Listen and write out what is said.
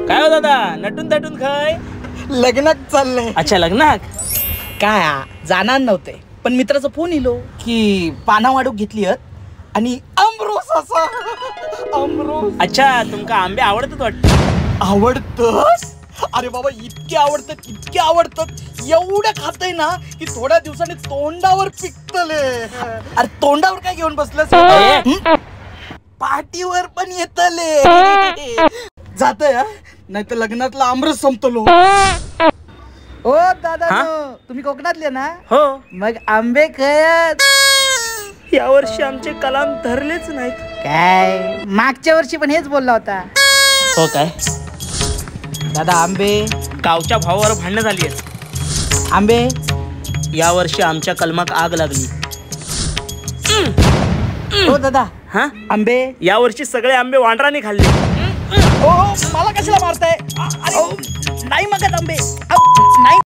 काय हो दादा, नटून तटून काय? लग्नात चाललंय. अच्छा, लग्नात काय जाणार नव्हते, पण मित्राचा फोन इलो की पाना वाढूक घेतली आणि आमरोस असा आमरोस. अच्छा, तुमका आंबे आवडतात वाटतं. आवडतस? अरे बाबा, इतके आवडतात एवढं खातय ना की थोड्या दिवसांनी तोंडावर पिकतले. अरे तोंडावर काय घेऊन बसलंस? पाठीवर पण येतले. जातय नाही तर लग्नातला आमरस संपतलो. ओ दादा, तुम्ही कोकणातले ना? हो. मग आंबे खायत. या वर्षी आमचे कलाम धरलेच नाहीत. काय मागच्या वर्षी पण हेच बोलला होता. हो काय दादा, आंबे गावच्या भावावर भांडणं झाली आहेत. आंबे या वर्षी आमच्या कलमाक आग लागली. हो दादा, हा, आंबे या वर्षी सगळे आंबे वांडराने खाल्ले. ओ मला कशाला मारताय? अरे नाही मगत आंबे. नाही.